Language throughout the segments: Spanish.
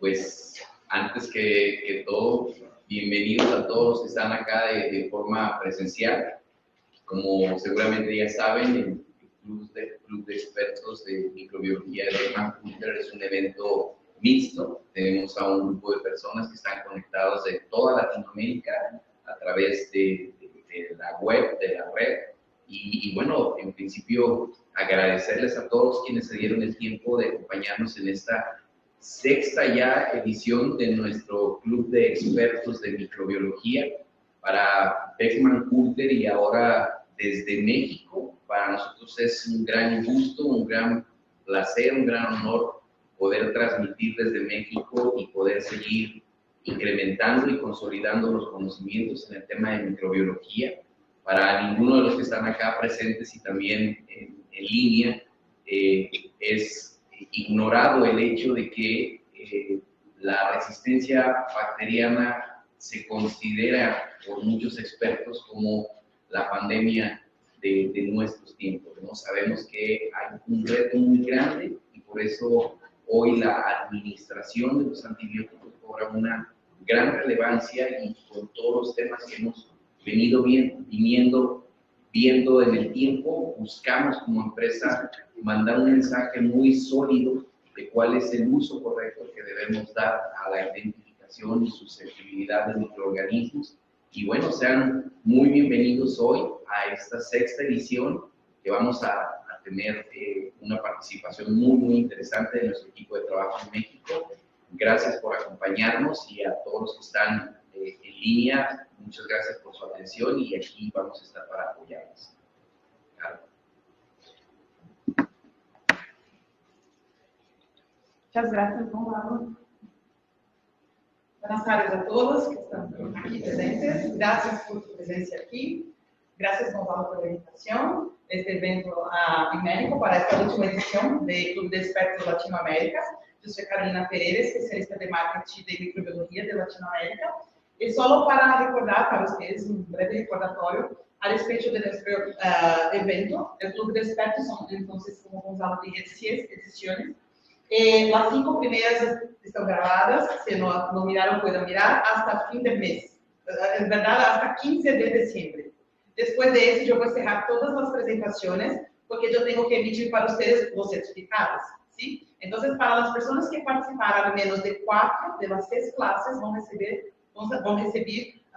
pues antes que todo, bienvenidos a todos los que están acá de forma presencial. Como seguramente ya saben, el Club de Expertos de Microbiología de Beckman Coulter es un evento mixto. Tenemos a un grupo de personas que están conectados de toda Latinoamérica a través de la web, de la red. Y bueno, en principio agradecerles a todos quienes se dieron el tiempo de acompañarnos en esta sexta ya edición de nuestro Club de Expertos de Microbiología para Beckman Coulter y ahora desde México. Para nosotros es un gran gusto, un gran placer, un gran honor poder transmitir desde México y poder seguir incrementando y consolidando los conocimientos en el tema de microbiología. Para ninguno de los que están acá presentes y también en línea, es ignorado el hecho de que la resistencia bacteriana se considera por muchos expertos como la pandemia de nuestros tiempos, ¿no? Sabemos que hay un reto muy grande y por eso hoy la administración de los antibióticos cobra una gran relevancia y con todos los temas que hemos venido viendo en el tiempo, buscamos como empresa mandar un mensaje muy sólido de cuál es el uso correcto que debemos dar a la identificación y susceptibilidad de microorganismos. Y bueno, sean muy bienvenidos hoy a esta sexta edición que vamos a tener una participación muy interesante de nuestro equipo de trabajo en México. Gracias por acompañarnos y a todos los que están en línea, muchas gracias por su atención y aquí vamos a estar para apoyarlos. Claro. Muchas gracias, Juan Pablo. Buenas tardes a todos que están aquí presentes. Gracias por su presencia aquí. Gracias, Juan Pablo, por la invitación. Este evento en México para esta última edición del Club de Expertos de Latinoamérica. Yo soy Carolina Pereira, especialista de marketing de microbiología de Latinoamérica. Y solo para recordar para ustedes un breve recordatorio a respeto de nuestro evento. El Club de Expertos son entonces, como Gonzalo dijo, 16 ediciones. Las 5 primeras están grabadas, si no miraron pueden mirar, hasta fin del mes. En verdad, hasta 15 de diciembre. Después de eso, yo voy a cerrar todas las presentaciones, porque yo tengo que emitir para ustedes los certificados, ¿sí? Entonces, para las personas que participaron al menos de 4 de las 6 clases, van a recibir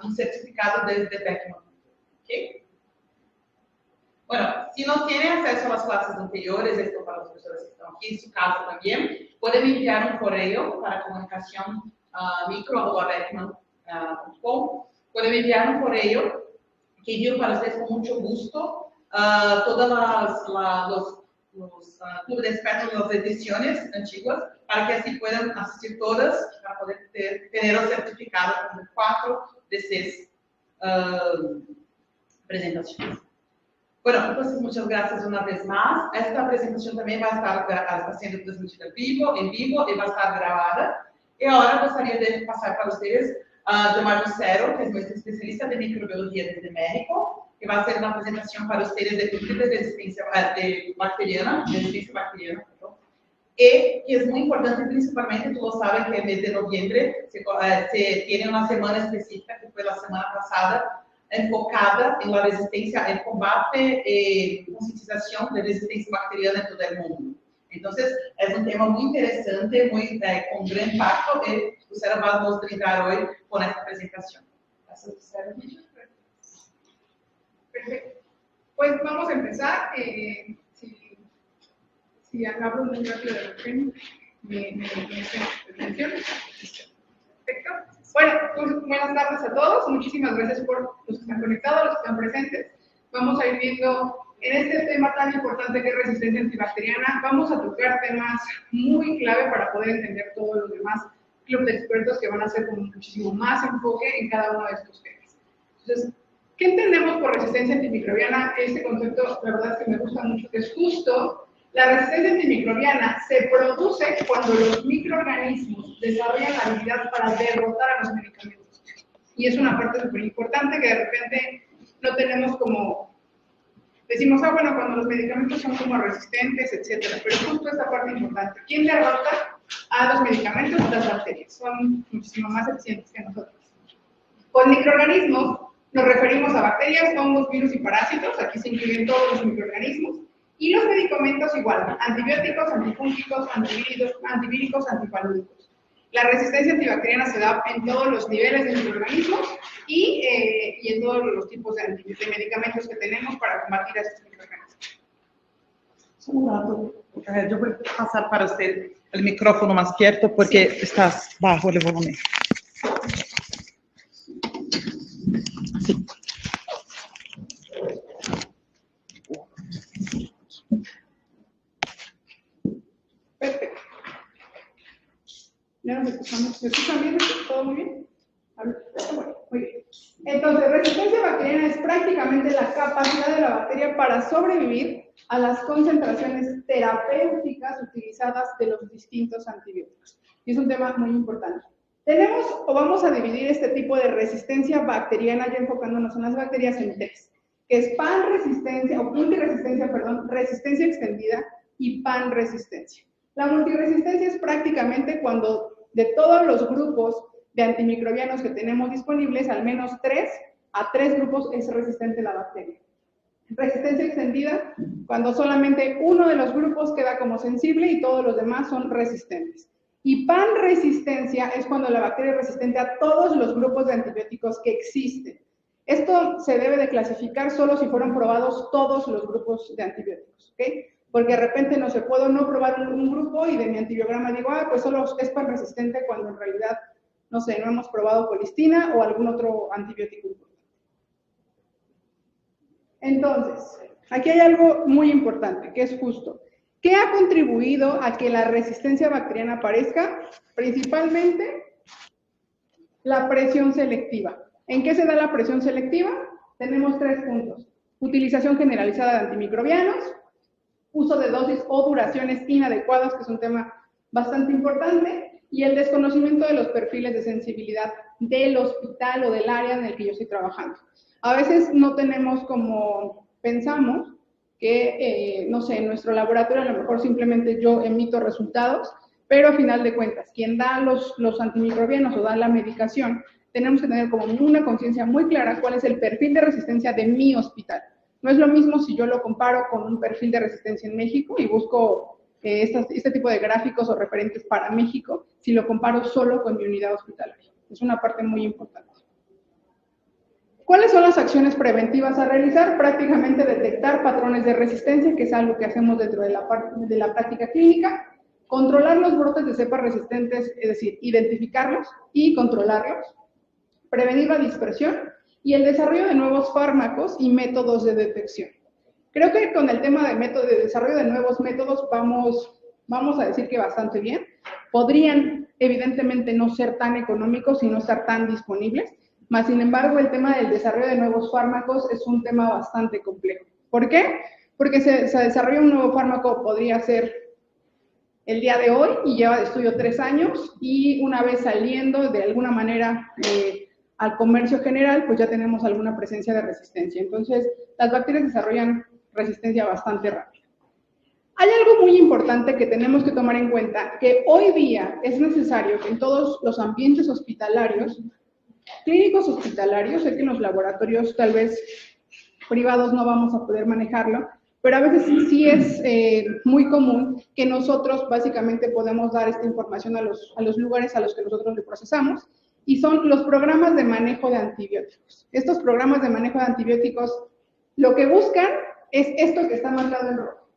un certificado desde Beckman, ¿ok? Bueno, si no tienen acceso a las clases anteriores, esto para las personas que están aquí en su casa también, pueden enviar un correo para comunicación micro@beckman.com. Pueden enviar un correo que envío para ustedes con mucho gusto todas los clubes de expertos de las ediciones antiguas, para que así puedan asistir todas, para poder tener el certificado con 4 de 6 presentaciones. Bueno, pues muchas gracias una vez más. Esta presentación también va a estar siendo transmitida en vivo y va a estar grabada. Y ahora gustaría de pasar para ustedes a Tomás Lucero, que es nuestro especialista de microbiología desde México, que va a hacer una presentación para ustedes de resistencia bacteriana, perdón. Y que es muy importante, principalmente, tú lo sabes, que el mes de noviembre se tiene una semana específica, que fue la semana pasada, enfocada en la resistencia, el combate y concientización de resistencia bacteriana en todo el mundo. Entonces, es un tema muy interesante, con gran impacto, y Lucero va a nos brindar hoy con esta presentación. Gracias, Lucero. Perfecto. Pues vamos a empezar. Si hablo muy rápido de lo que me atención. Perfecto. Bueno, pues buenas tardes a todos. Muchísimas gracias por los que están conectados, los que están presentes. Vamos a ir viendo en este tema tan importante que es resistencia antibacteriana. Vamos a tocar temas muy clave para poder entender todos los demás clubes de expertos que van a hacer con muchísimo más enfoque en cada uno de estos temas. Entonces, ¿qué entendemos por resistencia antimicrobiana? Este concepto, la verdad es que me gusta mucho, que es justo. La resistencia antimicrobiana se produce cuando los microorganismos desarrollan la habilidad para derrotar a los medicamentos. Y es una parte súper importante que de repente no tenemos como... Decimos, bueno, cuando los medicamentos son como resistentes, etcétera. Pero justo esta parte importante. ¿Quién derrota a los medicamentos y las bacterias. Son muchísimo más eficientes que nosotros. Con microorganismos nos referimos a bacterias, hongos, virus y parásitos. Aquí se incluyen todos los microorganismos. Y los medicamentos igual, antibióticos, antifúngicos, antivíricos, antifalúdicos. La resistencia antibacteriana se da en todos los niveles de microorganismos y en todos los tipos de medicamentos que tenemos para combatir a estos microorganismos. Un rato. Yo voy a pasar para usted el micrófono más izquierdo porque sí, estás bajo el volumen. Sí. Perfecto. Ya nos escuchamos. ¿Me escuchan bien? ¿Todo muy bien? Bueno, muy bien. Entonces, resistencia bacteriana es prácticamente la capacidad de la bacteria para sobrevivir a las concentraciones terapéuticas utilizadas de los distintos antibióticos. Y es un tema muy importante. Tenemos o vamos a dividir este tipo de resistencia bacteriana, ya enfocándonos en las bacterias, en tres, que es panresistencia, o multiresistencia, perdón, resistencia extendida y panresistencia. La multiresistencia es prácticamente cuando de todos los grupos de antimicrobianos que tenemos disponibles, al menos 3 grupos es resistente la bacteria. Resistencia extendida, cuando solamente uno de los grupos queda como sensible y todos los demás son resistentes. Y panresistencia es cuando la bacteria es resistente a todos los grupos de antibióticos que existen. Esto se debe de clasificar solo si fueron probados todos los grupos de antibióticos, ¿ok? Porque de repente no se puede no probar un grupo y de mi antibiograma digo, pues solo es panresistente cuando en realidad, no sé, no hemos probado colistina o algún otro antibiótico importante. Entonces, aquí hay algo muy importante, que es justo. ¿Qué ha contribuido a que la resistencia bacteriana aparezca? Principalmente la presión selectiva. ¿En qué se da la presión selectiva? Tenemos 3 puntos. Utilización generalizada de antimicrobianos, uso de dosis o duraciones inadecuadas, que es un tema bastante importante, y el desconocimiento de los perfiles de sensibilidad del hospital o del área en el que yo estoy trabajando. A veces no tenemos como pensamos que, no sé, en nuestro laboratorio a lo mejor simplemente yo emito resultados, pero a final de cuentas, quien da los antimicrobianos o da la medicación, tenemos que tener como una conciencia muy clara cuál es el perfil de resistencia de mi hospital. No es lo mismo si yo lo comparo con un perfil de resistencia en México y busco este tipo de gráficos o referentes para México, si lo comparo solo con mi unidad hospitalaria. Es una parte muy importante. ¿Cuáles son las acciones preventivas a realizar? Prácticamente detectar patrones de resistencia, que es algo que hacemos dentro de la práctica clínica, controlar los brotes de cepas resistentes, es decir, identificarlos y controlarlos, prevenir la dispersión y el desarrollo de nuevos fármacos y métodos de detección. Creo que con el tema de desarrollo de nuevos métodos vamos a decir que bastante bien. Podrían, evidentemente, no ser tan económicos y no estar tan disponibles, mas, sin embargo, el tema del desarrollo de nuevos fármacos es un tema bastante complejo. ¿Por qué? Porque se desarrolla un nuevo fármaco, podría ser el día de hoy, y lleva de estudio 3 años, y una vez saliendo de alguna manera al comercio general, pues ya tenemos alguna presencia de resistencia. Entonces, las bacterias desarrollan resistencia bastante rápida. Hay algo muy importante que tenemos que tomar en cuenta, que hoy día es necesario que en todos los ambientes hospitalarios, clínicos hospitalarios, sé que en los laboratorios tal vez privados no vamos a poder manejarlo, pero a veces sí es muy común que nosotros básicamente podemos dar esta información a los lugares a los que nosotros le procesamos, y son los programas de manejo de antibióticos. Estos programas de manejo de antibióticos lo que buscan es esto que está marcado en rojo.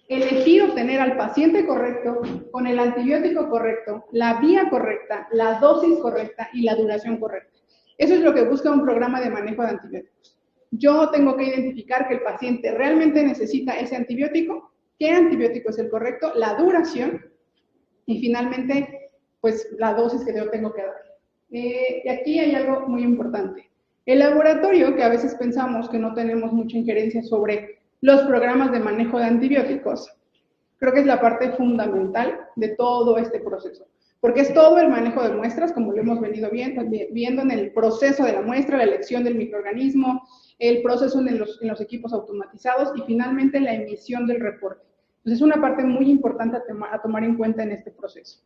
Elegir obtener al paciente correcto, con el antibiótico correcto, la vía correcta, la dosis correcta y la duración correcta. Eso es lo que busca un programa de manejo de antibióticos. Yo tengo que identificar que el paciente realmente necesita ese antibiótico, qué antibiótico es el correcto, la duración y finalmente, pues, la dosis que yo tengo que dar. Y aquí hay algo muy importante. El laboratorio, que a veces pensamos que no tenemos mucha injerencia sobre los programas de manejo de antibióticos, creo que es la parte fundamental de todo este proceso, porque es todo el manejo de muestras, como lo hemos venido viendo en el proceso de la muestra, la elección del microorganismo, el proceso en los equipos automatizados y finalmente la emisión del reporte. Entonces es una parte muy importante a tomar en cuenta en este proceso.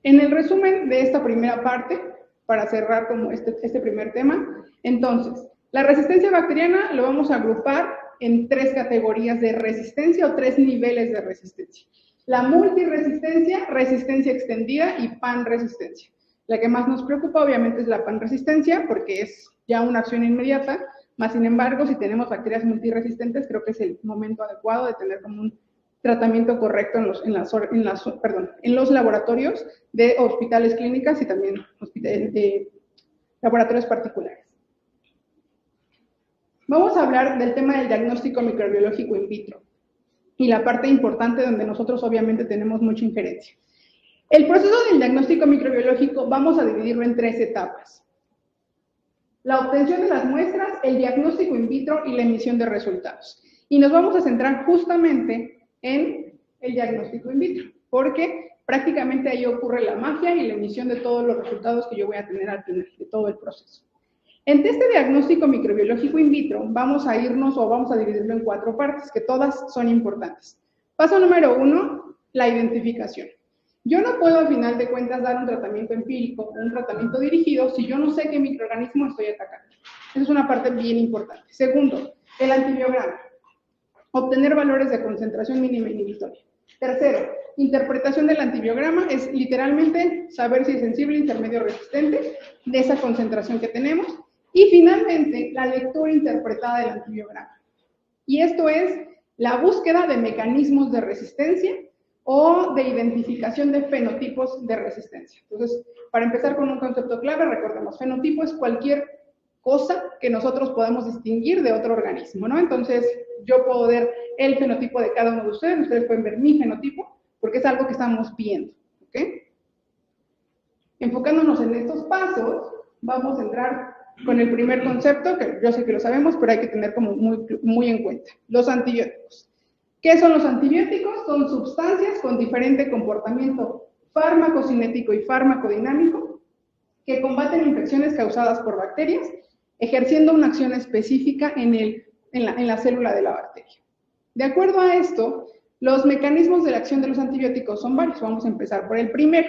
En el resumen de esta primera parte, para cerrar como este primer tema, entonces, la resistencia bacteriana lo vamos a agrupar en 3 categorías de resistencia o 3 niveles de resistencia. La multiresistencia, resistencia extendida y panresistencia. La que más nos preocupa obviamente es la panresistencia porque es ya una acción inmediata, más sin embargo, si tenemos bacterias multiresistentes, creo que es el momento adecuado de tener como un tratamiento correcto en los laboratorios de hospitales clínicas y también de laboratorios particulares. Vamos a hablar del tema del diagnóstico microbiológico in vitro y la parte importante donde nosotros obviamente tenemos mucha injerencia. El proceso del diagnóstico microbiológico vamos a dividirlo en 3 etapas. La obtención de las muestras, el diagnóstico in vitro y la emisión de resultados. Y nos vamos a centrar justamente en el diagnóstico in vitro, porque prácticamente ahí ocurre la magia y la emisión de todos los resultados que yo voy a tener al final de todo el proceso. En este diagnóstico microbiológico in vitro vamos a irnos o vamos a dividirlo en 4 partes, que todas son importantes. Paso número 1, la identificación. Yo no puedo, al final de cuentas, dar un tratamiento empírico o un tratamiento dirigido si yo no sé qué microorganismo estoy atacando. Esa es una parte bien importante. Segundo, el antibiograma. Obtener valores de concentración mínima inhibitoria. Tercero, interpretación del antibiograma es literalmente saber si es sensible, intermedio o resistente de esa concentración que tenemos. Y finalmente, la lectura interpretada del antibiograma. Y esto es la búsqueda de mecanismos de resistencia o de identificación de fenotipos de resistencia. Entonces, para empezar con un concepto clave, recordemos, fenotipo es cualquier cosa que nosotros podamos distinguir de otro organismo, ¿no? Entonces, yo puedo ver el fenotipo de cada uno de ustedes pueden ver mi fenotipo, porque es algo que estamos viendo, ¿ok? Enfocándonos en estos pasos, vamos a entrar con el primer concepto, que yo sé que lo sabemos, pero hay que tener como muy en cuenta, los antibióticos. ¿Qué son los antibióticos? Son sustancias con diferente comportamiento farmacocinético y farmacodinámico que combaten infecciones causadas por bacterias, ejerciendo una acción específica en la célula de la bacteria. De acuerdo a esto, los mecanismos de la acción de los antibióticos son varios. Vamos a empezar por el primero.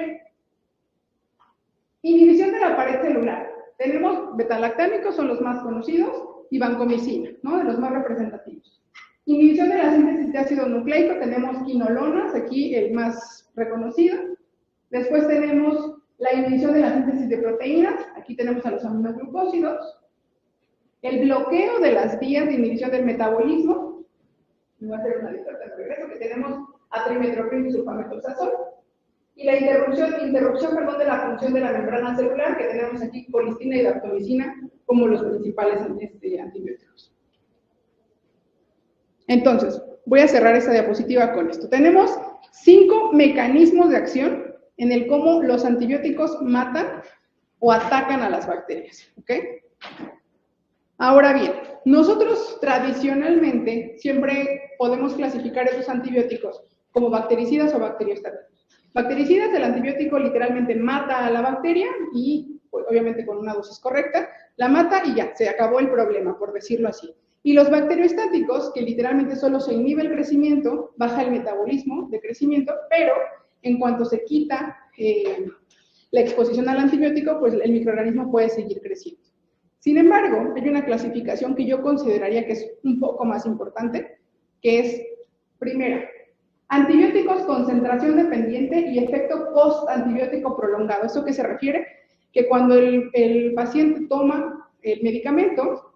Inhibición de la pared celular. Tenemos betalactámicos, son los más conocidos, y vancomicina, ¿no? De los más representativos. Inhibición de la síntesis de ácido nucleico, tenemos quinolonas, aquí el más reconocido. Después tenemos la inhibición de la síntesis de proteínas, aquí tenemos a los aminoglucósidos. El bloqueo de las vías de inhibición del metabolismo, me voy a hacer una lista de regreso, que tenemos a trimethoprim y sulfamethoxazol. Y la interrupción de la función de la membrana celular, que tenemos aquí colistina y daptomicina como los principales antibióticos. Entonces, voy a cerrar esta diapositiva con esto. Tenemos 5 mecanismos de acción en el cómo los antibióticos matan o atacan a las bacterias, ¿ok? Ahora bien, nosotros tradicionalmente siempre podemos clasificar esos antibióticos como bactericidas o bacteriostáticos. Bactericidas, el antibiótico literalmente mata a la bacteria y, pues, obviamente con una dosis correcta, la mata y ya, se acabó el problema, por decirlo así. Y los bacteriostáticos, que literalmente solo se inhibe el crecimiento, baja el metabolismo de crecimiento, pero en cuanto se quita la exposición al antibiótico, pues el microorganismo puede seguir creciendo. Sin embargo, hay una clasificación que yo consideraría que es un poco más importante, que es, primera, antibióticos, concentración dependiente y efecto post-antibiótico prolongado. ¿Eso qué se refiere? Que cuando el paciente toma el medicamento,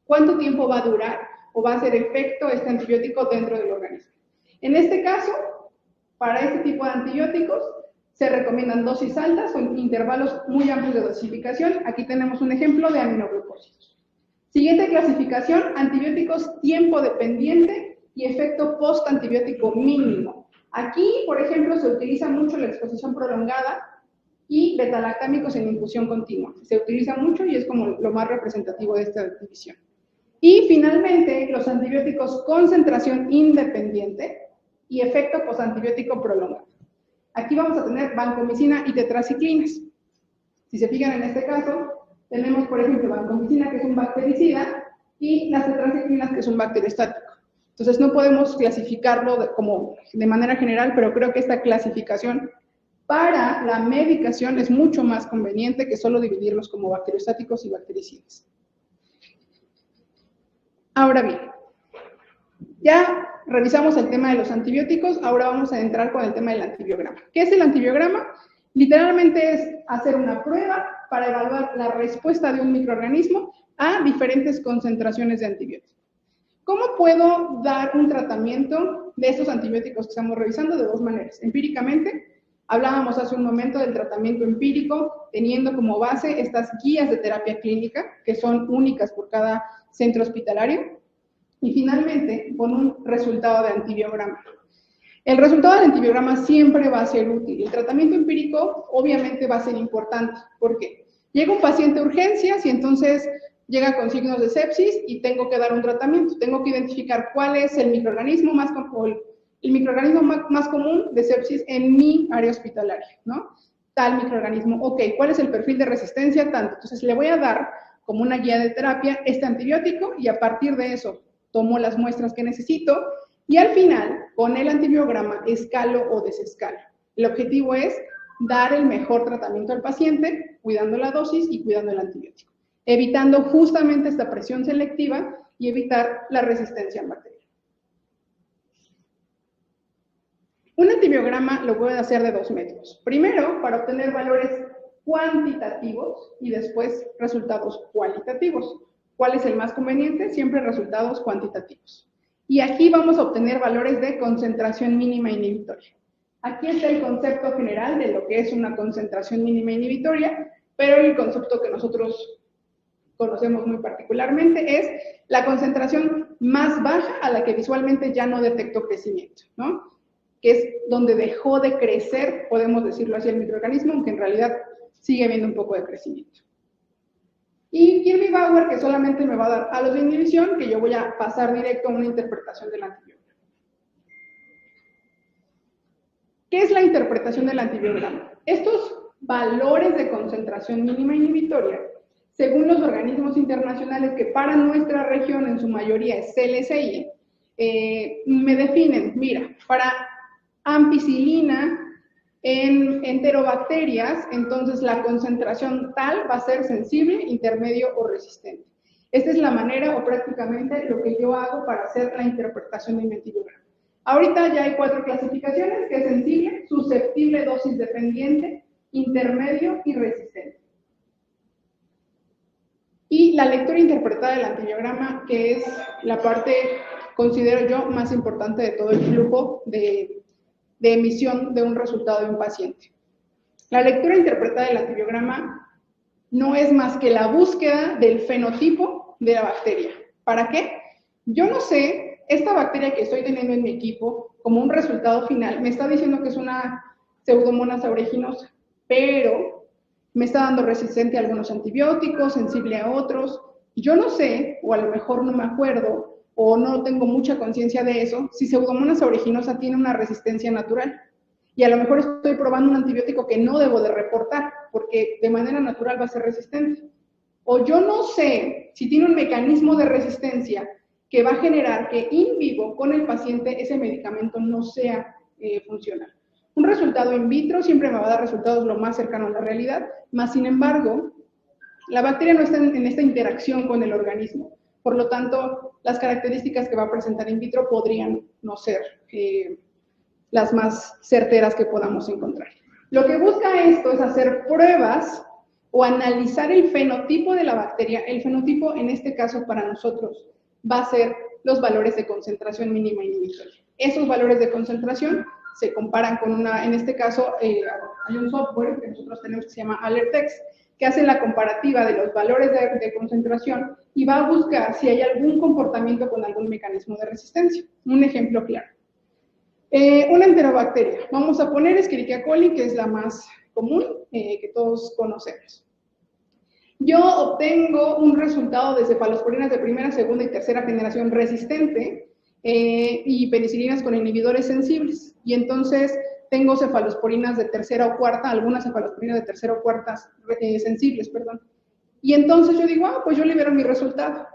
¿cuánto tiempo va a durar o va a hacer efecto este antibiótico dentro del organismo? En este caso, para este tipo de antibióticos, se recomiendan dosis altas o intervalos muy amplios de dosificación. Aquí tenemos un ejemplo de aminoglucósidos. Siguiente clasificación, antibióticos tiempo dependiente y efecto post-antibiótico mínimo. Aquí, por ejemplo, se utiliza mucho la exposición prolongada y betalactámicos en infusión continua. Se utiliza mucho y es como lo más representativo de esta división. Y finalmente, los antibióticos concentración independiente y efecto postantibiótico prolongado. Aquí vamos a tener vancomicina y tetraciclinas. Si se fijan en este caso, tenemos, por ejemplo, vancomicina, que es un bactericida, y las tetraciclinas, que es un bacteriostático. Entonces, no podemos clasificarlo como de manera general, pero creo que esta clasificación Para la medicación es mucho más conveniente que solo dividirlos como bacteriostáticos y bactericidas. Ahora bien, ya revisamos el tema de los antibióticos, ahora vamos a entrar con el tema del antibiograma. ¿Qué es el antibiograma? Literalmente es hacer una prueba para evaluar la respuesta de un microorganismo a diferentes concentraciones de antibióticos. ¿Cómo puedo dar un tratamiento de estos antibióticos que estamos revisando? De dos maneras. Empíricamente, hablábamos hace un momento del tratamiento empírico, teniendo como base estas guías de terapia clínica, que son únicas por cada centro hospitalario, y finalmente, con un resultado de antibiograma. El resultado del antibiograma siempre va a ser útil. El tratamiento empírico obviamente va a ser importante. ¿Por qué? Llega un paciente a urgencias y entonces llega con signos de sepsis y tengo que dar un tratamiento. Tengo que identificar cuál es el microorganismo más común de sepsis en mi área hospitalaria, ¿no? Tal microorganismo. Ok, ¿cuál es el perfil de resistencia? Tanto. Entonces le voy a dar como una guía de terapia este antibiótico y a partir de eso tomo las muestras que necesito y al final, con el antibiograma, escalo o desescalo. El objetivo es dar el mejor tratamiento al paciente, cuidando la dosis y cuidando el antibiótico, evitando justamente esta presión selectiva y evitar la resistencia en bacterias. Un antibiograma lo pueden hacer de dos métodos. Primero, para obtener valores cuantitativos y después resultados cualitativos. ¿Cuál es el más conveniente? Siempre resultados cuantitativos. Y aquí vamos a obtener valores de concentración mínima inhibitoria. Aquí está el concepto general de lo que es una concentración mínima inhibitoria, pero el concepto que nosotros conocemos muy particularmente es la concentración más baja a la que visualmente ya no detecto crecimiento, ¿no? Que es donde dejó de crecer, podemos decirlo así, el microorganismo, aunque en realidad sigue habiendo un poco de crecimiento. Y Kirby-Bauer, que solamente me va a dar a los de inhibición, que yo voy a pasar directo a una interpretación del antibiograma. ¿Qué es la interpretación del antibiograma? Estos valores de concentración mínima inhibitoria, según los organismos internacionales que para nuestra región en su mayoría es CLSI, me definen, mira, para ampicilina en enterobacterias, entonces la concentración tal va a ser sensible, intermedio o resistente. Esta es la manera o prácticamente lo que yo hago para hacer la interpretación de mi antibiograma. Ahorita ya hay 4 clasificaciones, que es sensible, susceptible, dosis dependiente, intermedio y resistente. Y la lectura interpretada del antibiograma, que es la parte, considero yo, más importante de todo el flujo de emisión de un resultado de un paciente. La lectura interpretada del antibiograma no es más que la búsqueda del fenotipo de la bacteria. ¿Para qué? Yo no sé, esta bacteria que estoy teniendo en mi equipo, como un resultado final, me está diciendo que es una Pseudomonas aeruginosa, pero me está dando resistente a algunos antibióticos, sensible a otros. Yo no sé, o a lo mejor no me acuerdo, o no tengo mucha conciencia de eso, si Pseudomonas aeruginosa tiene una resistencia natural. Y a lo mejor estoy probando un antibiótico que no debo de reportar, porque de manera natural va a ser resistente. O yo no sé si tiene un mecanismo de resistencia que va a generar que in vivo con el paciente ese medicamento no sea funcional. Un resultado in vitro siempre me va a dar resultados lo más cercano a la realidad, más sin embargo, la bacteria no está en esta interacción con el organismo. Por lo tanto, las características que va a presentar in vitro podrían no ser las más certeras que podamos encontrar. Lo que busca esto es hacer pruebas o analizar el fenotipo de la bacteria. El fenotipo, en este caso, para nosotros, va a ser los valores de concentración mínima inhibitoria. Esos valores de concentración se comparan con una, en este caso, hay un software que nosotros tenemos que se llama Alertex, que hace la comparativa de los valores de concentración y va a buscar si hay algún comportamiento con algún mecanismo de resistencia. Un ejemplo claro. Una enterobacteria. Vamos a poner Escherichia coli, que es la más común, que todos conocemos. Yo obtengo un resultado de cefalosporinas de primera, segunda y tercera generación resistente y penicilinas con inhibidores sensibles. Y entonces tengo cefalosporinas de tercera o cuarta, algunas cefalosporinas de tercera o cuartas sensibles, perdón. Y entonces yo digo, pues yo libero mi resultado.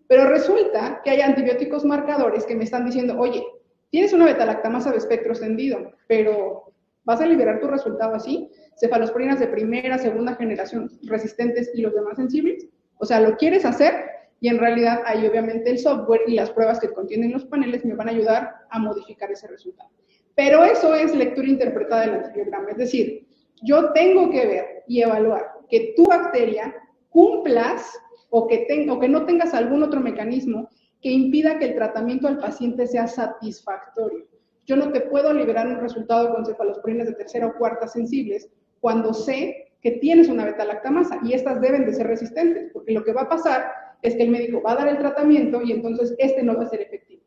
Pero resulta que hay antibióticos marcadores que me están diciendo, oye, tienes una beta-lactamasa de espectro extendido, pero ¿Vas a liberar tu resultado así? Cefalosporinas de primera, segunda generación resistentes y los demás sensibles. O sea, lo quieres hacer y en realidad ahí obviamente el software y las pruebas que contienen los paneles me van a ayudar a modificar ese resultado. Pero eso es lectura interpretada del antibiograma. Es decir, yo tengo que ver y evaluar que tu bacteria cumplas o que no tengas algún otro mecanismo que impida que el tratamiento al paciente sea satisfactorio. Yo no te puedo liberar un resultado con cefalosporinas de tercera o cuarta sensibles cuando sé que tienes una beta-lactamasa y estas deben de ser resistentes, porque lo que va a pasar es que el médico va a dar el tratamiento y entonces este no va a ser efectivo.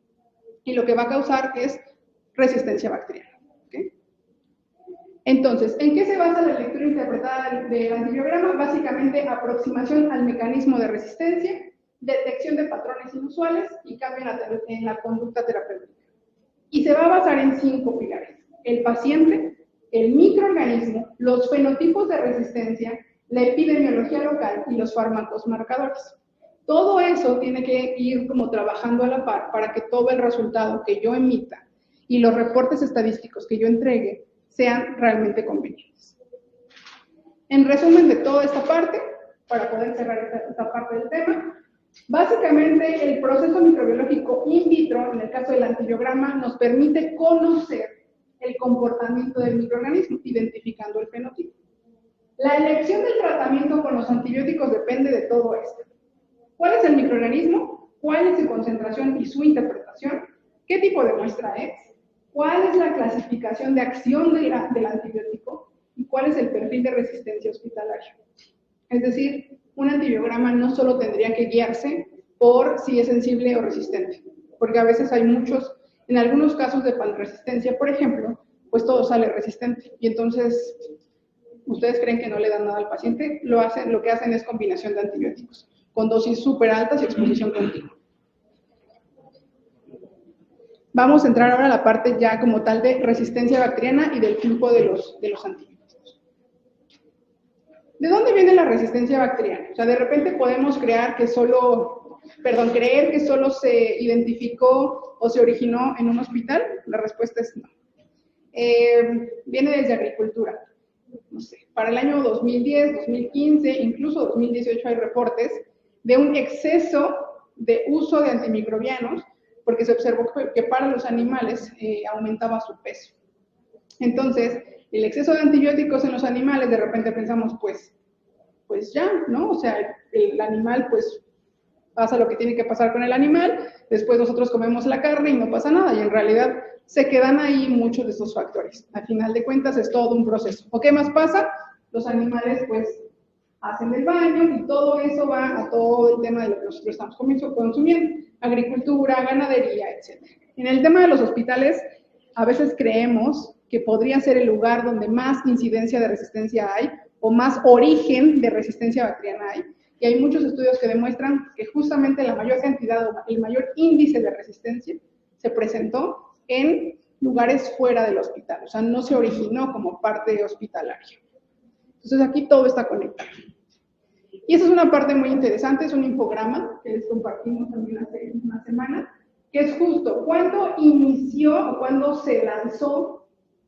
Y lo que va a causar es resistencia bacteriana. ¿Okay? Entonces, ¿en qué se basa la lectura interpretada del antibiograma? Básicamente, aproximación al mecanismo de resistencia, detección de patrones inusuales y cambio en la conducta terapéutica. Y se va a basar en 5 pilares: el paciente, el microorganismo, los fenotipos de resistencia, la epidemiología local y los fármacos marcadores. Todo eso tiene que ir como trabajando a la par para que todo el resultado que yo emita y los reportes estadísticos que yo entregue sean realmente convenientes. En resumen de toda esta parte, para poder cerrar esta parte del tema, básicamente el proceso microbiológico in vitro, en el caso del antibiograma, nos permite conocer el comportamiento del microorganismo, identificando el fenotipo. La elección del tratamiento con los antibióticos depende de todo esto. ¿Cuál es el microorganismo? ¿Cuál es su concentración y su interpretación? ¿Qué tipo de muestra es? ¿Cuál es la clasificación de acción del antibiótico? ¿Y cuál es el perfil de resistencia hospitalaria? Es decir, un antibiograma no solo tendría que guiarse por si es sensible o resistente, porque a veces hay en algunos casos de panresistencia, por ejemplo, pues todo sale resistente, y entonces ustedes creen que no le dan nada al paciente, lo que hacen es combinación de antibióticos, con dosis súper altas y exposición continua. Vamos a entrar ahora a la parte ya como tal de resistencia bacteriana y del flujo de los antibióticos. ¿De dónde viene la resistencia bacteriana? O sea, de repente podemos creer que solo se identificó o se originó en un hospital. La respuesta es no. Viene desde agricultura. No sé, para el año 2010, 2015, incluso 2018 hay reportes de un exceso de uso de antimicrobianos porque se observó que para los animales aumentaba su peso. Entonces, el exceso de antibióticos en los animales, de repente pensamos, pues ya, ¿no? O sea, el animal, pues, pasa lo que tiene que pasar con el animal, después nosotros comemos la carne y no pasa nada, y en realidad se quedan ahí muchos de estos factores. Al final de cuentas es todo un proceso. ¿O qué más pasa? Los animales, pues, hacen el baño y todo eso va a todo el tema de lo que nosotros estamos consumiendo, agricultura, ganadería, etc. En el tema de los hospitales, a veces creemos que podría ser el lugar donde más incidencia de resistencia hay o más origen de resistencia bacteriana hay, y hay muchos estudios que demuestran que justamente la mayor cantidad o el mayor índice de resistencia se presentó en lugares fuera del hospital, o sea, no se originó como parte hospitalaria. Entonces aquí todo está conectado. Y esa es una parte muy interesante, es un infograma que les compartimos también hace una semana, que es justo cuándo inició o cuándo se lanzó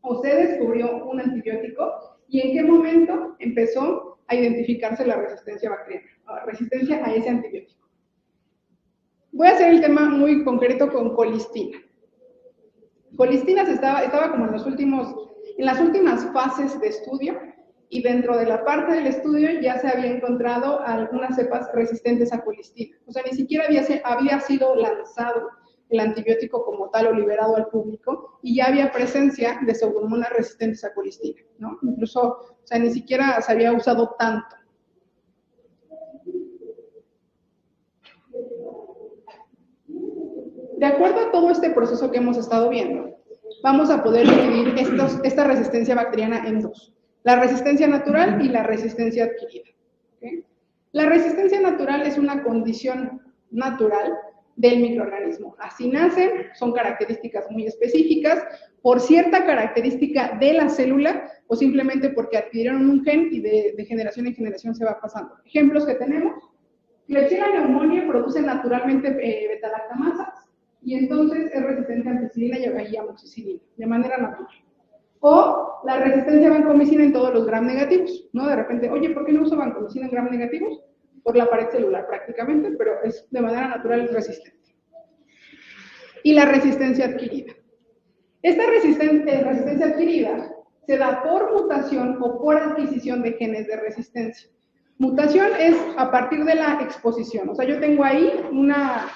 o se descubrió un antibiótico y en qué momento empezó a identificarse la resistencia bacteriana, resistencia a ese antibiótico. Voy a hacer el tema muy concreto con colistina. Colistina estaba como en las últimas fases de estudio, y dentro de la parte del estudio ya se había encontrado algunas cepas resistentes a colistina. O sea, ni siquiera había sido lanzado el antibiótico como tal o liberado al público, y ya había presencia de pseudomonas resistentes a colistina, ¿no? Incluso, o sea, ni siquiera se había usado tanto. De acuerdo a todo este proceso que hemos estado viendo, vamos a poder dividir esta resistencia bacteriana en dos: la resistencia natural y la resistencia adquirida. ¿Okay? La resistencia natural es una condición natural del microorganismo. Así nacen, son características muy específicas, por cierta característica de la célula o simplemente porque adquirieron un gen y de generación en generación se va pasando. Ejemplos que tenemos: Klebsiella pneumoniae produce naturalmente beta-lactamasas y entonces es resistente a ampicilina y a amoxicilina de manera natural. O la resistencia vancomicina en todos los gram negativos, ¿no? De repente, oye, ¿por qué no uso vancomicina en gram negativos? Por la pared celular prácticamente, pero es de manera natural resistente. Y la resistencia adquirida. Esta resistencia adquirida se da por mutación o por adquisición de genes de resistencia. Mutación es a partir de la exposición. O sea, yo tengo ahí una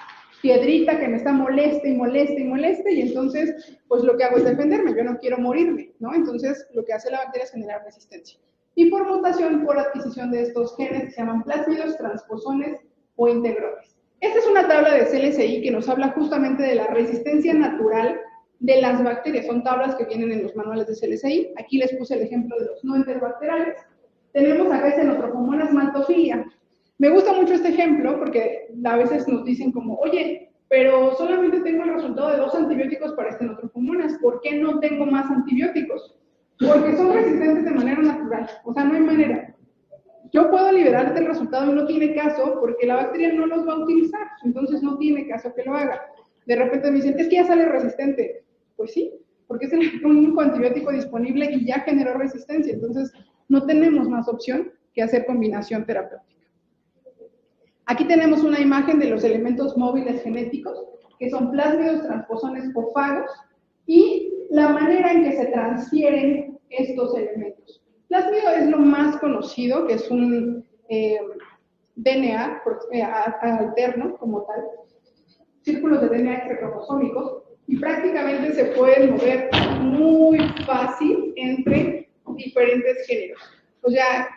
piedrita que me está moleste y moleste y moleste, y entonces, pues lo que hago es defenderme, yo no quiero morirme, ¿no? Entonces, lo que hace la bacteria es generar resistencia. Y por mutación, por adquisición de estos genes que se llaman plásmidos, transposones o integrones. Esta es una tabla de CLSI que nos habla justamente de la resistencia natural de las bacterias. Son tablas que vienen en los manuales de CLSI. Aquí les puse el ejemplo de los no enterobacteriales. Tenemos acá Xenotrophomonas maltophilia. Me gusta mucho este ejemplo porque a veces nos dicen como, oye, pero solamente tengo el resultado de 2 antibióticos para Xenotrophomonas, ¿por qué no tengo más antibióticos? Porque son resistentes de manera natural, o sea, no hay manera. Yo puedo liberarte el resultado y no tiene caso porque la bacteria no los va a utilizar, entonces no tiene caso que lo haga. De repente me dicen, es que ya sale resistente. Pues sí, porque es el único antibiótico disponible y ya generó resistencia, entonces no tenemos más opción que hacer combinación terapéutica. Aquí tenemos una imagen de los elementos móviles genéticos, que son plásmidos, transposones o fagos, y la manera en que se transfieren estos elementos. Plásmido es lo más conocido, que es un DNA alterno como tal, círculos de DNA extracromosómicos, y prácticamente se pueden mover muy fácil entre diferentes géneros. O sea,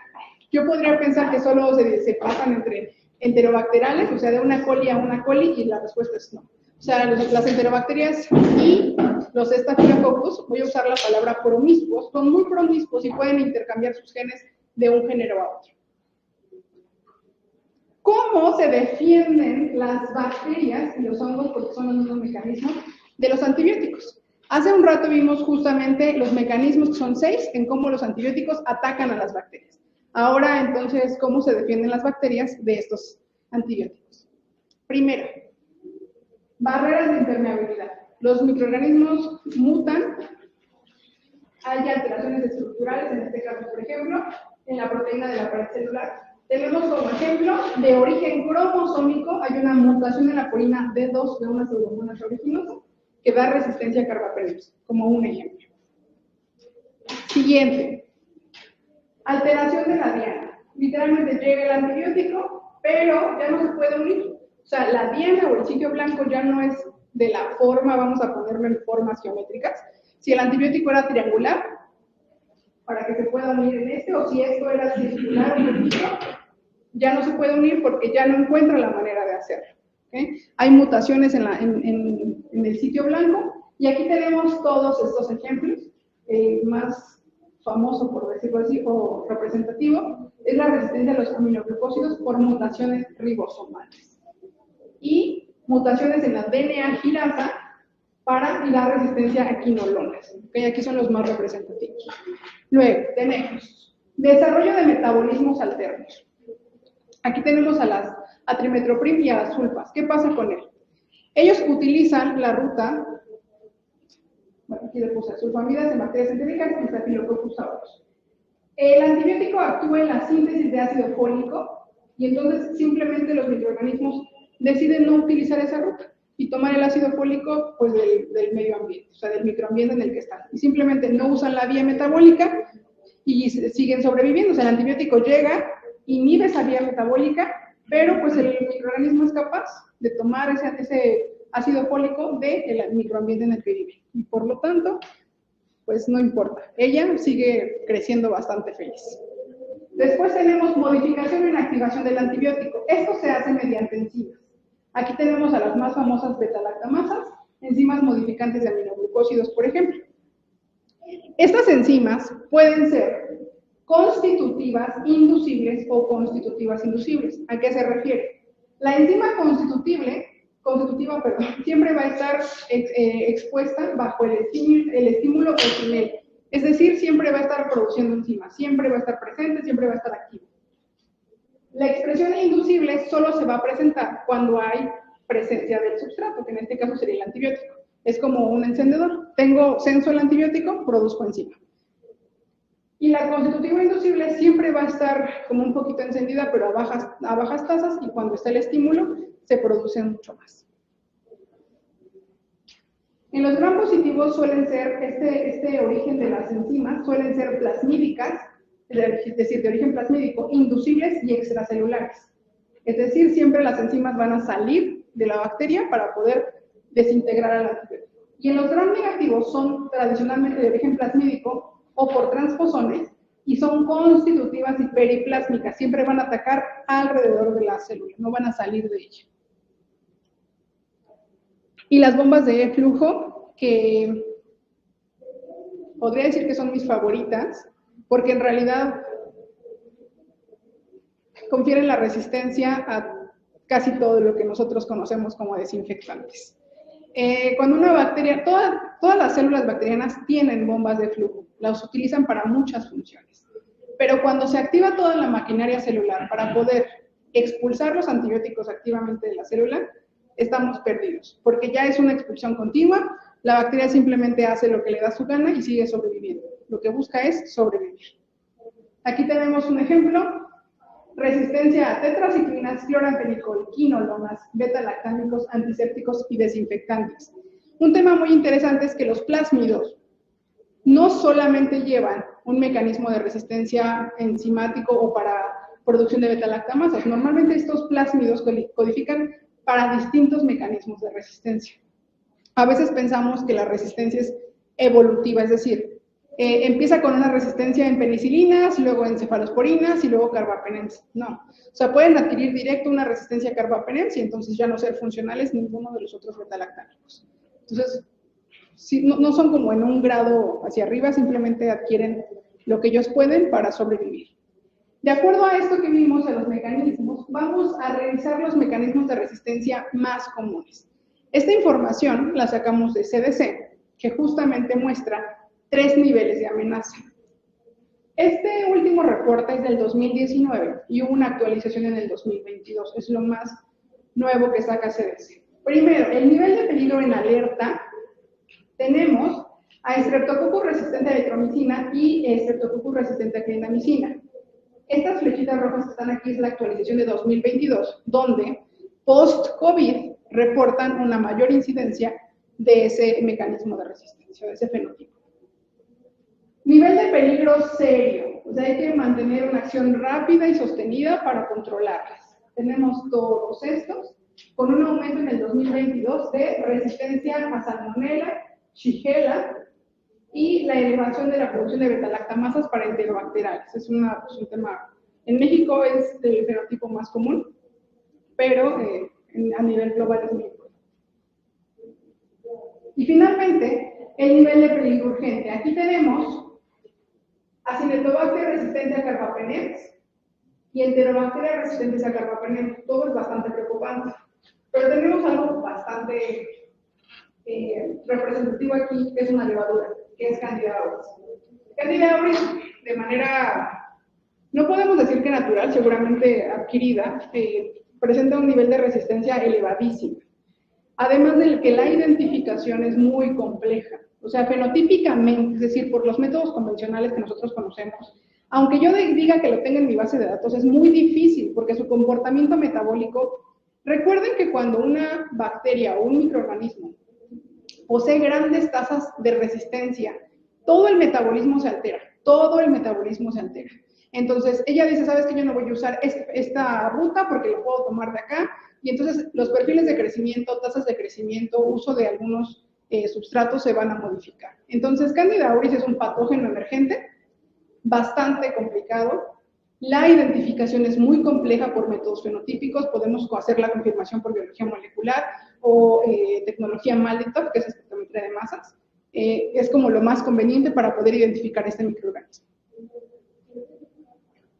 yo podría pensar que solo se pasan entre enterobacteriales, o sea, de una coli a una coli, y la respuesta es no. O sea, las enterobacterias y los Staphylococcus, voy a usar la palabra promiscuos, son muy promiscuos y pueden intercambiar sus genes de un género a otro. ¿Cómo se defienden las bacterias y los hongos, porque son los mismos mecanismos, de los antibióticos? Hace un rato vimos justamente los mecanismos, que son 6, en cómo los antibióticos atacan a las bacterias. Ahora, entonces, ¿cómo se defienden las bacterias de estos antibióticos? Primero, barreras de impermeabilidad. Los microorganismos mutan, hay alteraciones estructurales, en este caso, por ejemplo, en la proteína de la pared celular. Tenemos como ejemplo, de origen cromosómico, hay una mutación en la purina D2 de una pseudomonas aeruginosa que da resistencia a carbapenems, como un ejemplo. Siguiente. Alteración de la diana. Literalmente llega el antibiótico, pero ya no se puede unir. O sea, la diana o el sitio blanco ya no es de la forma, vamos a ponerlo en formas geométricas. Si el antibiótico era triangular, para que se pueda unir en este, o si esto era circular o poquito, ya no se puede unir porque ya no encuentra la manera de hacerlo. ¿Okay? Hay mutaciones en el sitio blanco, y aquí tenemos todos estos ejemplos. Más famoso, por decirlo así, o representativo, es la resistencia a los aminoglucósidos por mutaciones ribosomales. Y mutaciones en la DNA girasa para la resistencia a quinolonas. ¿Okay? Aquí son los más representativos. Luego, tenemos desarrollo de metabolismos alternos. Aquí tenemos a trimetoprim y a las sulfas. ¿Qué pasa con él? Ellos utilizan la ruta, bueno, aquí le puse sulfamidas en bacterias entéricas y Staphylococcus aureus. El antibiótico actúa en la síntesis de ácido fólico, y entonces simplemente los microorganismos deciden no utilizar esa ruta y tomar el ácido fólico pues, del medio ambiente, o sea, del microambiente en el que están. Y simplemente no usan la vía metabólica y siguen sobreviviendo. O sea, el antibiótico llega, inhibe esa vía metabólica, pero pues el microorganismo es capaz de tomar ese ácido fólico del microambiente en el que vive. Y por lo tanto, pues no importa. Ella sigue creciendo bastante feliz. Después tenemos modificación e inactivación del antibiótico. Esto se hace mediante enzimas. Aquí tenemos a las más famosas beta-lactamasas, enzimas modificantes de aminoglucósidos, por ejemplo. Estas enzimas pueden ser constitutivas inducibles o constitutivas inducibles. ¿A qué se refiere? La enzima constitutiva, siempre va a estar expuesta bajo el estímulo oxinel. Es decir, siempre va a estar produciendo enzimas, siempre va a estar presente, siempre va a estar activa. La expresión inducible solo se va a presentar cuando hay presencia del substrato, que en este caso sería el antibiótico. Es como un encendedor. Censo el antibiótico, produzco enzima. Y la constitutiva inducible siempre va a estar como un poquito encendida, pero a bajas tasas, y cuando está el estímulo, se produce mucho más. En los gram positivos suelen ser, este origen de las enzimas, suelen ser plasmídicas, es decir, de origen plasmídico, inducibles y extracelulares. Es decir, siempre las enzimas van a salir de la bacteria para poder desintegrar al antibiótico. Y en los gram negativos son tradicionalmente de origen plasmídico o por transposones y son constitutivas y periplásmicas. Siempre van a atacar alrededor de la célula, no van a salir de ella. Y las bombas de flujo, que podría decir que son mis favoritas, porque en realidad confieren la resistencia a casi todo lo que nosotros conocemos como desinfectantes. Cuando una bacteria, todas las células bacterianas tienen bombas de flujo, las utilizan para muchas funciones. Pero cuando se activa toda la maquinaria celular para poder expulsar los antibióticos activamente de la célula, estamos perdidos, porque ya es una expulsión continua, la bacteria simplemente hace lo que le da su gana y sigue sobreviviendo. Lo que busca es sobrevivir. Aquí tenemos un ejemplo: resistencia a tetraciclinas, cloramfenicol, quinolonas, beta-lactámicos, antisépticos y desinfectantes. Un tema muy interesante es que los plásmidos no solamente llevan un mecanismo de resistencia enzimático o para producción de beta-lactamasas. Normalmente estos plásmidos codifican para distintos mecanismos de resistencia. A veces pensamos que la resistencia es evolutiva, es decir, empieza con una resistencia en penicilinas, luego en cefalosporinas y luego carbapenems. No, o sea, pueden adquirir directo una resistencia a carbapenems y entonces ya no ser funcionales ninguno de los otros beta-lactámicos. Entonces, sí, no son como en un grado hacia arriba, simplemente adquieren lo que ellos pueden para sobrevivir. De acuerdo a esto que vimos de los mecanismos, vamos a revisar los mecanismos de resistencia más comunes. Esta información la sacamos de CDC, que justamente muestra 3 niveles de amenaza. Este último reporte es del 2019 y hubo una actualización en el 2022. Es lo más nuevo que saca CDC. Primero, el nivel de peligro en alerta. Tenemos a Streptococcus resistente a eritromicina y Streptococcus resistente a clindamicina. Estas flechitas rojas que están aquí es la actualización de 2022, donde post-COVID reportan una mayor incidencia de ese mecanismo de resistencia, de ese fenotipo. Nivel de peligro serio, o sea, hay que mantener una acción rápida y sostenida para controlarlas. Tenemos todos estos, con un aumento en el 2022 de resistencia a salmonella, shigella y la elevación de la producción de beta-lactamasas para enterobacteriales. Es un tema, en México es el fenotipo más común, pero a nivel global es muy importante. Y finalmente, el nivel de peligro urgente. Aquí tenemos Acinetobacter resistente a carbapenems y Enterobacteria resistentes a carbapenems. Todo es bastante preocupante. Pero tenemos algo bastante representativo aquí, que es una levadura, que es Candida auris. Candida auris, de manera, no podemos decir que natural, seguramente adquirida, presenta un nivel de resistencia elevadísimo. Además de que la identificación es muy compleja. O sea, fenotípicamente, es decir, por los métodos convencionales que nosotros conocemos, aunque yo diga que lo tenga en mi base de datos, es muy difícil porque su comportamiento metabólico. Recuerden que cuando una bacteria o un microorganismo posee grandes tasas de resistencia, todo el metabolismo se altera, Entonces, ella dice, ¿sabes qué? Yo no voy a usar esta ruta porque lo puedo tomar de acá. Y entonces, los perfiles de crecimiento, tasas de crecimiento, uso de algunos substratos se van a modificar. Entonces, Candida auris es un patógeno emergente, bastante complicado. La identificación es muy compleja por métodos fenotípicos. Podemos hacer la confirmación por biología molecular o tecnología MALDI-TOF, que es espectrometría de masas. Es como lo más conveniente para poder identificar este microorganismo.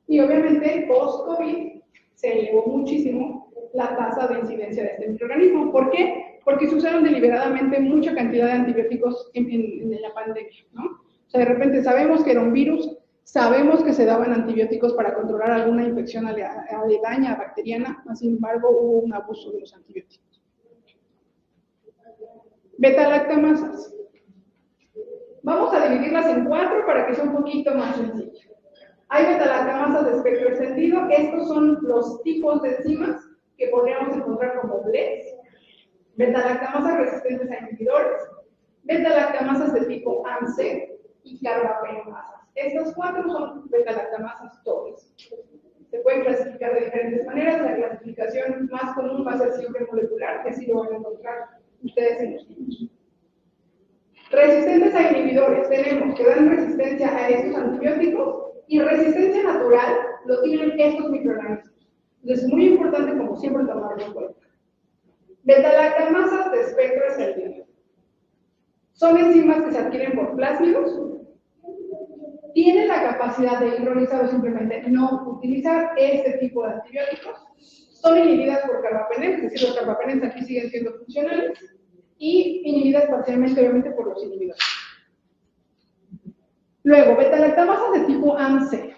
Y obviamente, post-COVID, se elevó muchísimo la tasa de incidencia de este microorganismo. ¿Por qué? Porque se usaron deliberadamente mucha cantidad de antibióticos en la pandemia, ¿no? O sea, de repente sabemos que era un virus, sabemos que se daban antibióticos para controlar alguna infección aledaña, bacteriana, sin embargo, hubo un abuso de los antibióticos. Beta-lactamasas. Vamos a dividirlas en 4 para que sea un poquito más sencillo. Hay beta-lactamasas de espectro extendido. Estos son los tipos de enzimas que podríamos encontrar como BLES. Beta-lactamasas resistentes a inhibidores. Beta-lactamasas de tipo AMC y carbapenemasas. Estas 4 son beta-lactamasas todas. Se pueden clasificar de diferentes maneras. La clasificación más común va a ser siempre molecular, que así lo van a encontrar ustedes en los libros. Resistentes a inhibidores, tenemos que dan resistencia a estos antibióticos y resistencia natural lo tienen estos microorganismos. Entonces es muy importante, como siempre, tomarlo en cuenta. Beta-lactamasas de espectro extendido. Son enzimas que se adquieren por plásmidos. Tienen la capacidad de hidrolizar o simplemente no utilizar este tipo de antibióticos. Son inhibidas por carbapenems, es decir, los carbapenems aquí siguen siendo funcionales. Y inhibidas parcialmente, obviamente, por los inhibidores. Luego, beta-lactamasas de tipo AMC.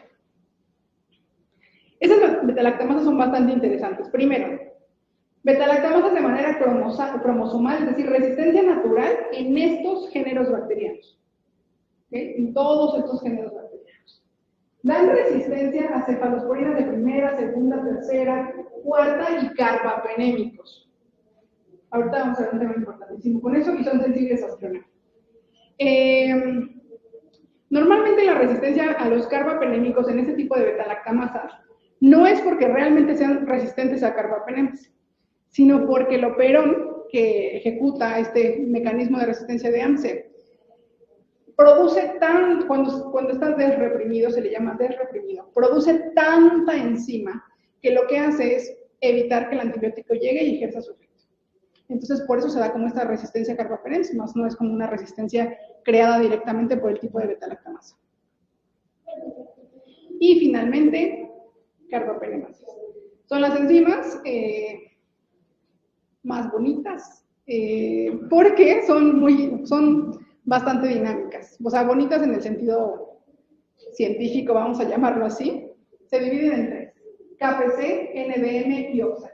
Esas beta-lactamasas son bastante interesantes. Primero, beta-lactamasas de manera cromosomal, es decir, resistencia natural en estos géneros bacterianos. ¿Okay? En todos estos géneros bacterianos. Dan resistencia a cefalosporinas de primera, segunda, tercera, cuarta y carbapenémicos. Ahorita vamos a ver un tema importantísimo con eso y son sensibles a espionaje. Normalmente la resistencia a los carbapenémicos en este tipo de beta-lactamasas no es porque realmente sean resistentes a carbapenems, sino porque el operón que ejecuta este mecanismo de resistencia de AMC produce cuando está desreprimido, se le llama desreprimido, produce tanta enzima que lo que hace es evitar que el antibiótico llegue y ejerza su efecto. Entonces, por eso se da como esta resistencia a carbapenems, más no es como una resistencia creada directamente por el tipo de beta-lactamasa. Y finalmente, carbapenemasas. Son las enzimas más bonitas, porque son bastante dinámicas. O sea, bonitas en el sentido científico, vamos a llamarlo así. Se dividen en 3: KPC, NDM y OXA.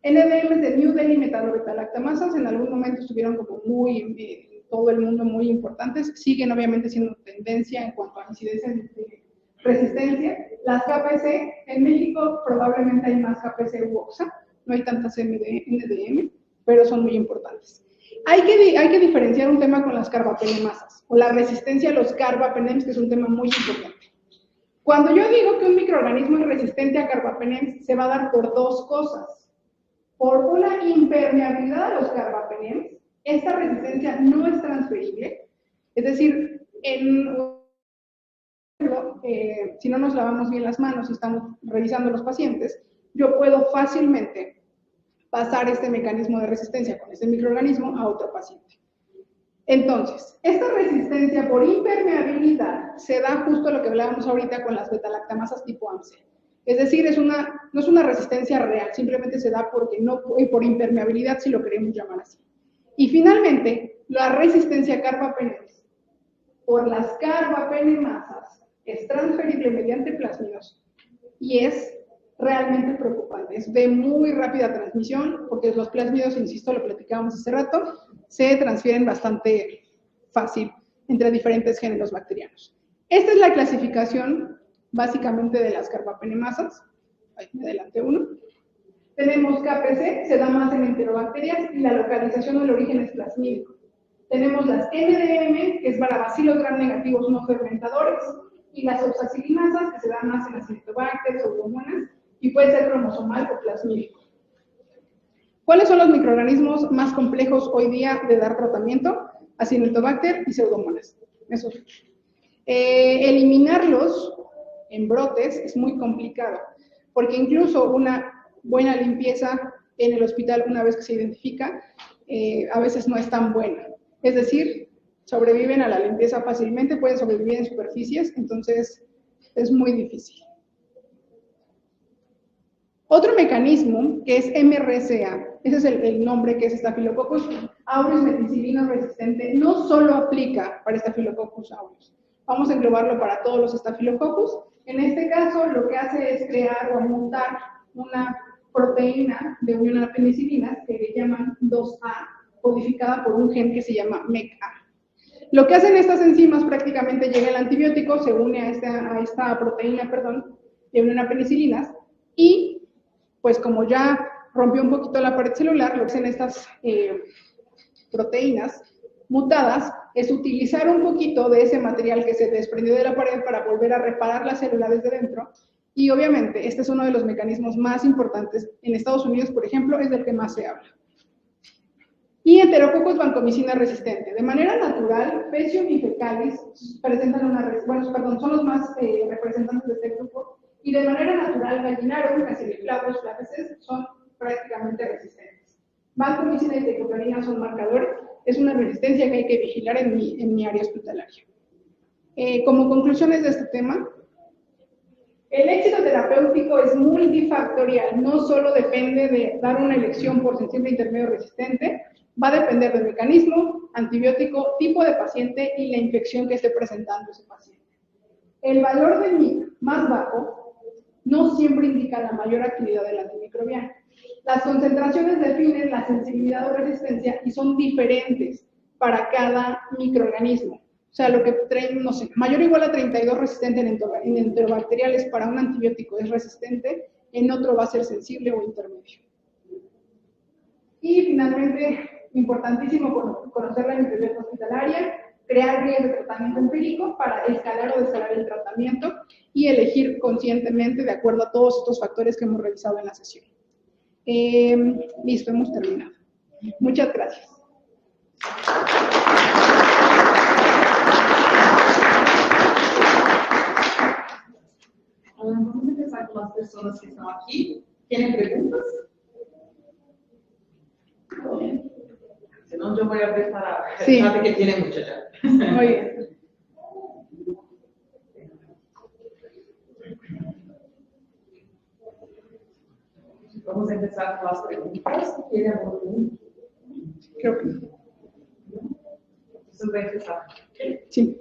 NDM es de New Delhi metalobeta-lactamasas, en algún momento estuvieron como todo el mundo muy importantes, siguen obviamente siendo tendencia en cuanto a incidencia de resistencia. Las KPC, en México probablemente hay más KPC u OXA, no hay tantas NDM, pero son muy importantes. Hay que diferenciar un tema con las carbapenemasas, o la resistencia a los carbapenems, que es un tema muy importante. Cuando yo digo que un microorganismo es resistente a carbapenems, se va a dar por 2 cosas. Por una impermeabilidad a los carbapenems, esta resistencia no es transferible, es decir, si no nos lavamos bien las manos y estamos revisando a los pacientes, yo puedo fácilmente pasar este mecanismo de resistencia con este microorganismo a otro paciente. Entonces, esta resistencia por impermeabilidad se da justo lo que hablábamos ahorita con las beta-lactamasas tipo AMC. Es decir, no es una resistencia real, simplemente se da por impermeabilidad, si lo queremos llamar así. Y finalmente, la resistencia a carbapenems por las carbapenemasas es transferible mediante plásmidos y es realmente preocupante. Es de muy rápida transmisión, porque los plásmidos, insisto, lo platicábamos hace rato, se transfieren bastante fácil entre diferentes géneros bacterianos. Esta es la clasificación básicamente de las carbapenemasas. Ahí me adelanté uno. Tenemos KPC, se da más en enterobacterias y la localización del origen es plasmídico. Tenemos las NDM, que es para bacilos gram negativos no fermentadores, y las oxacilinasas, que se dan más en Acinetobacter, Pseudomonas, y puede ser cromosomal o plasmídico. ¿Cuáles son los microorganismos más complejos hoy día de dar tratamiento? Acinetobacter y Pseudomonas. Eliminarlos en brotes es muy complicado, porque incluso una buena limpieza en el hospital, una vez que se identifica, a veces no es tan buena. Es decir, sobreviven a la limpieza fácilmente, pueden sobrevivir en superficies, entonces es muy difícil. Otro mecanismo que es MRSA, ese es el nombre que es Staphylococcus aureus meticilino resistente, no solo aplica para Staphylococcus aureus. Vamos a englobarlo para todos los estafilococcus. En este caso, lo que hace es crear o montar una proteína de unión a la penicilina que le llaman 2A, codificada por un gen que se llama MECA. Lo que hacen estas enzimas, prácticamente llega el antibiótico, se une a esta proteína, le une a penicilinas, y pues como ya rompió un poquito la pared celular, lo que hacen estas proteínas mutadas es utilizar un poquito de ese material que se desprendió de la pared para volver a reparar la célula desde dentro. Y obviamente este es uno de los mecanismos más importantes. En Estados Unidos, por ejemplo, es del que más se habla. Y Enterococcus vancomicina resistente. De manera natural, Pecium y Fecalis presentan son los más representantes de este grupo. Y de manera natural, Gallinarum, Cassiliplagus, Flapeces son prácticamente resistentes. Vancomicina y teicoplatina son marcadores. Es una resistencia que hay que vigilar en mi área hospitalaria. Como conclusiones de este tema, el éxito terapéutico es multifactorial, no solo depende de dar una elección por sensible, intermedio, resistente, va a depender del mecanismo, antibiótico, tipo de paciente y la infección que esté presentando ese paciente. El valor de MIC más bajo no siempre indica la mayor actividad del antimicrobiano. Las concentraciones definen la sensibilidad o resistencia y son diferentes para cada microorganismo. O sea, lo que traen, no sé, mayor o igual a 32 resistente en enterobacteriales para un antibiótico es resistente, en otro va a ser sensible o intermedio. Y finalmente, importantísimo conocer la microbiota hospitalaria, crear guías de tratamiento empírico para escalar o descalar el tratamiento y elegir conscientemente de acuerdo a todos estos factores que hemos revisado en la sesión. Listo, hemos terminado. Muchas gracias. Vamos a empezar con las personas que están aquí. ¿Tienen preguntas? Si no, yo voy a ver para sí. Sabe que tiene mucho ya. Muy bien. Vamos a empezar con las preguntas. ¿Tienen alguna pregunta? Creo que sí. Entonces voy a empezar. Sí.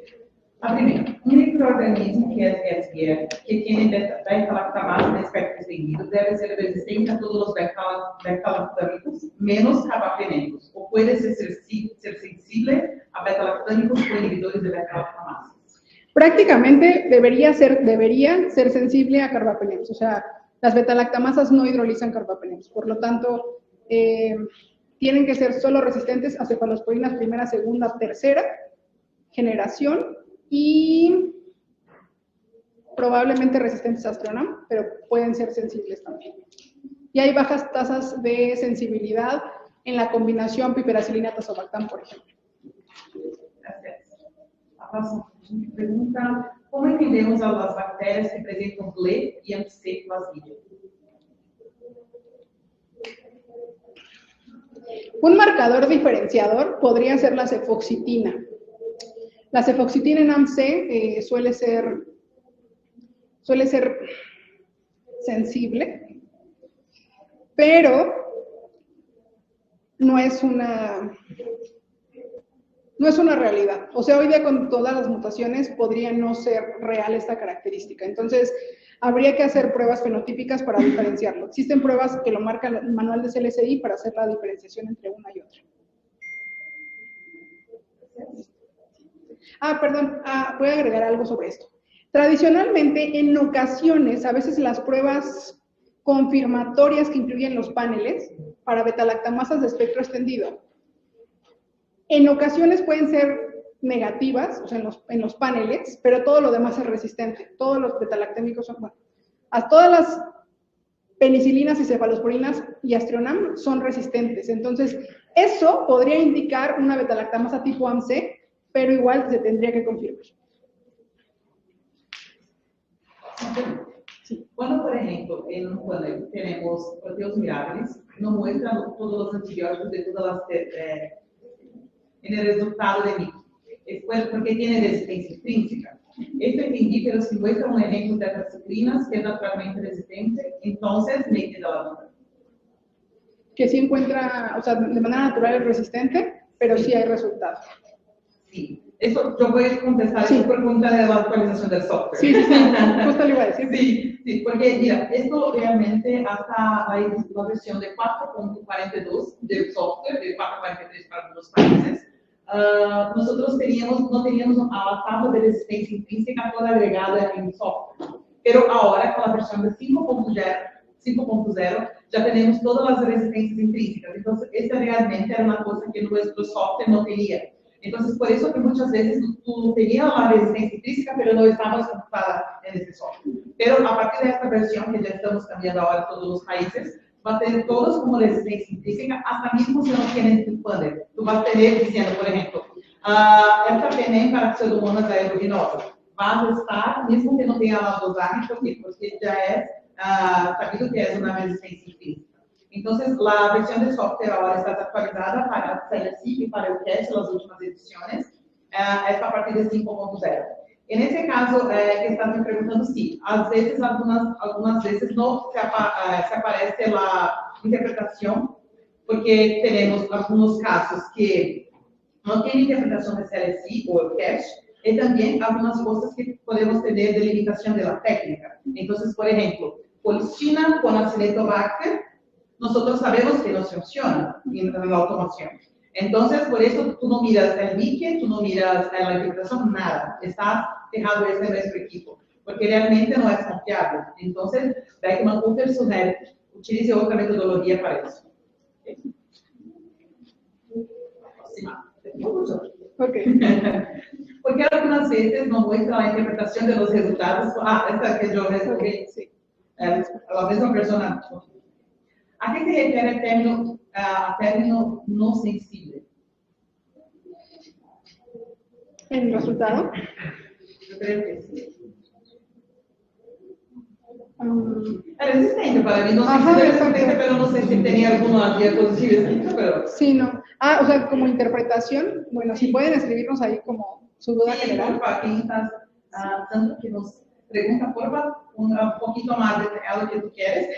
A primera, un microorganismo que es Escherichia, que tiene beta-lactamasa de espectro extendido, debe ser resistente a todos los beta-lactámicos, menos carbapenémicos, o puede ser sensible a beta-lactámicos o inhibidores de beta-lactamasa. Prácticamente debería ser sensible a carbapenems, o sea, las beta-lactamasas no hidrolizan carbapenems, por lo tanto, tienen que ser solo resistentes a cefalosporinas primera, segunda, tercera generación y probablemente resistentes a Astronam, pero pueden ser sensibles también. Y hay bajas tasas de sensibilidad en la combinación piperacilina-tazobactam, por ejemplo. Gracias. A próxima pregunta, ¿cómo entendemos a las bacterias que presentan Ble y MC Plasmodium? Un marcador diferenciador podría ser la cefoxitina. La cefoxitina en AMC suele ser sensible, pero no es una realidad. O sea, hoy día con todas las mutaciones podría no ser real esta característica. Entonces, habría que hacer pruebas fenotípicas para diferenciarlo. Existen pruebas que lo marca el manual de CLSI para hacer la diferenciación entre una y otra. Perdón, voy a agregar algo sobre esto. Tradicionalmente, en ocasiones, a veces las pruebas confirmatorias que incluyen los paneles para betalactamasas de espectro extendido, en ocasiones pueden ser negativas, o sea, en los paneles, pero todo lo demás es resistente. Todos los betalactémicos son, bueno, a todas las penicilinas y cefalosporinas y Astronam son resistentes. Entonces, eso podría indicar una betalactamasa tipo AMC, pero igual se tendría que confirmar. Sí. Cuando, por ejemplo, en un panel tenemos proteos viables, no muestran todos los antibióticos de todas las en el resultado de MIC. Es porque tiene resistencia intrínseca. Esto entendí, pero si muestra un ejemplo de tetracitrinas que es naturalmente resistente, entonces me queda la duda. Que sí encuentra, o sea, de manera natural es resistente, pero sí hay resultados. Sí, Eso yo voy a contestar Sí. esa pregunta de la actualización del software. Sí, justo le iba a decir. Sí, porque mira, esto realmente hasta la versión de 4.42 del software, de 4.43 para algunos países, nosotros no teníamos a tabla de resistencia intrínseca toda agregada en el software. Pero ahora, con la versión de 5.0, ya tenemos todas las resistencias intrínsecas. Entonces, esta realmente era una cosa que nuestro software no tenía. Entonces, por eso que muchas veces tú tenías la resistencia intrínseca, pero no estabas ocupada en ese software. Pero a partir de esta versión, que ya estamos cambiando ahora todos los países, va a tener todos como resistencia intrínseca, hasta mismo si no tienen tu funnel. Tú vas a tener diciendo, por ejemplo, esta PNM para pseudomonas aeruginosa. Vas a estar, mismo que no tenga la dosaje, porque ya es sabido que es una resistencia intrínseca. Entonces, la versión de software ahora está actualizada para CLSI y para el CASH, las últimas ediciones, es a partir de 5.0. En ese caso, que estás me preguntando, sí, algunas veces no se aparece la interpretación, porque tenemos algunos casos que no tienen interpretación de CLSI o el CASH, y también algunas cosas que podemos tener de limitación de la técnica. Entonces, por ejemplo, colistina con Acinetobacter, nosotros sabemos que no funciona en la automación. Entonces, por eso tú no miras el wiki, tú no miras la interpretación, nada. Estás dejando eso en nuestro equipo, porque realmente no es confiable. Entonces, Beckman Coulter sugiere, utilice otra metodología para eso. Okay. Porque algunas veces no muestra la interpretación de los resultados. Esta que yo resolví. Sí. La misma persona. ¿A qué se refiere el término no sensible? ¿El resultado? Yo creo que sí. Era resistente para mí, no sé si era resistente, pero no sé si tenía alguna diapositiva, pero... Sí, no. O sea, como interpretación, bueno, si pueden escribirnos ahí como su duda general. Porfa, quien estás tanto que nos pregunta, porfa, un poquito más detallado que tú quieres,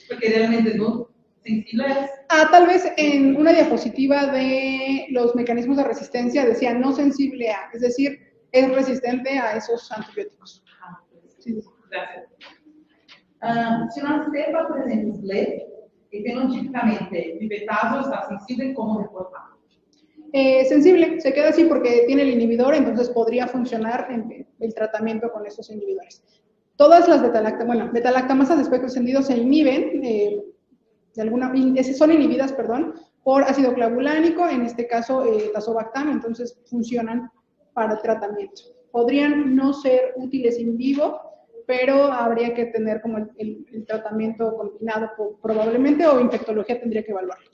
porque realmente no sensible es... Tal vez en una diapositiva de los mecanismos de resistencia decía no sensible a, es decir, es resistente a esos antibióticos. Sí, gracias. Se una cepa, por exemplo, ler, e fenotipicamente pipetazo está sensible, ¿cómo reportar? Sensible, se queda así porque tiene el inhibidor, entonces podría funcionar en el tratamiento con esos inhibidores. Todas las betalactamasas de espectro extendido se inhiben, son inhibidas, por ácido clavulánico, en este caso tazobactam, entonces funcionan para el tratamiento. Podrían no ser útiles in vivo, pero habría que tener como el tratamiento combinado probablemente, o infectología tendría que evaluarlo.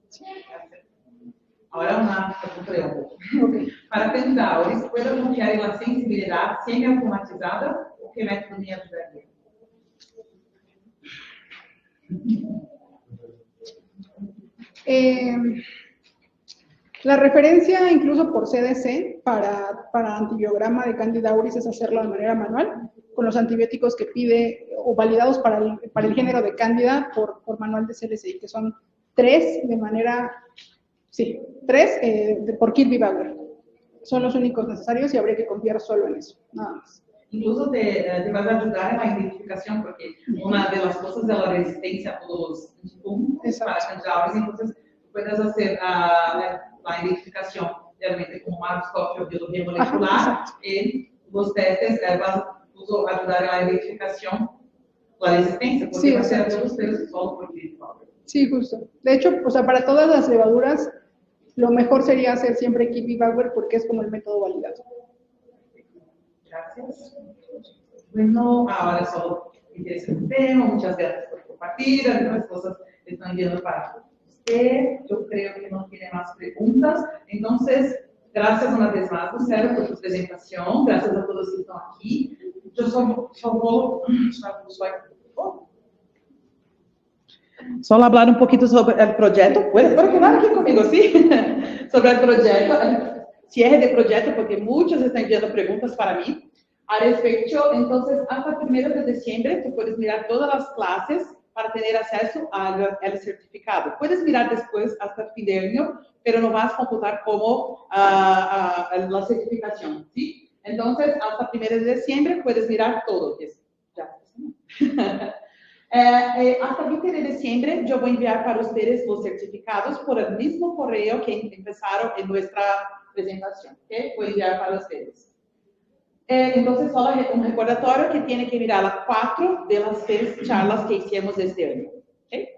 Sí. Ahora una pregunta. Okay. Para Candidauris, ¿puedo confiar en la sensibilidad semi-automatizada o qué método me ayudaría? La referencia, incluso por CDC, para antibiograma de Candidauris es hacerlo de manera manual, con los antibióticos que pide o validados para el género de Candida por manual de CDC, que son 3 de manera, sí, 3 por Kirby-Bauer. Son los únicos necesarios y habría que confiar solo en eso, nada más. Incluso te vas a ayudar en la identificación, porque una de las cosas de la resistencia a todos los insumos para Candidauris, entonces puedes hacer la identificación realmente como macroscopio de biología molecular. En los testes vas a ayudar a la identificación, la resistencia, porque sí, va a ser a todos ustedes solo por Kirby-Bauer. Sí, justo. De hecho, o sea, para todas las levaduras, lo mejor sería hacer siempre Kirby-Bauer porque es como el método validado. Gracias. Bueno, ahora solo interesa el tema. Muchas gracias por compartir. Algunas cosas están viendo para usted. Yo creo que no tiene más preguntas. Entonces, gracias una vez más, Lucero, por tu presentación. Gracias a todos que están aquí. Yo solo hablar un poquito sobre el proyecto. ¿Puedes quedar aquí conmigo, sí? Sobre el proyecto, el cierre de proyecto, porque muchos están enviando preguntas para mí. A respecto, entonces, hasta el 1 de diciembre, tú puedes mirar todas las clases para tener acceso al certificado. Puedes mirar después hasta el fin de año, pero no vas a computar como la certificación, ¿sí? Entonces, hasta 1 de diciembre puedes mirar todo eso. Ya. Hasta 20 de diciembre yo voy a enviar para ustedes los certificados por el mismo correo que empezaron en nuestra presentación. ¿Okay? Voy a enviar para ustedes. Entonces, solo un recordatorio que tiene que mirar las 4 de las 6 charlas que hicimos este año. ¿Okay?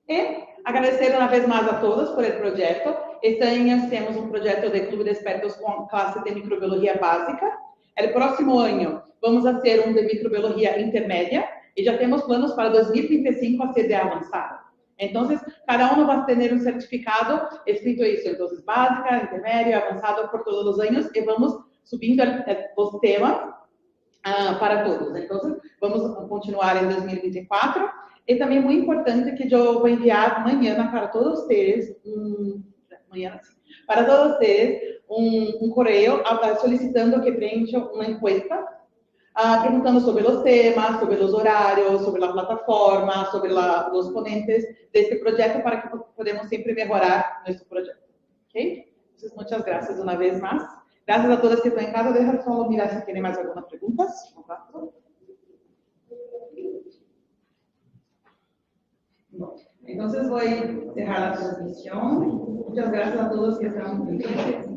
Y agradecer una vez más a todos por el proyecto. Este año tenemos un proyecto de Clube de Expertos con clase de microbiología básica. El próximo año vamos a hacer un de microbiología intermedia y ya tenemos planos para 2025 hacer de avanzada. Entonces, cada uno va a tener un certificado escrito eso. Entonces, básica, intermedio, avanzado por todos los años y vamos subiendo los temas para todos. Entonces, vamos a continuar en 2024. Y también muy importante que yo voy a enviar mañana para todos ustedes, un correo solicitando que preenchan una encuesta, preguntando sobre los temas, sobre los horarios, sobre la plataforma, sobre los ponentes de este proyecto para que podamos siempre mejorar nuestro proyecto. ¿Okay? Entonces, muchas gracias una vez más. Gracias a todos que están en casa. Deja solo mirar si tienen más algunas preguntas. Entonces voy a dejar la transmisión. Muchas gracias a todos que están presentes.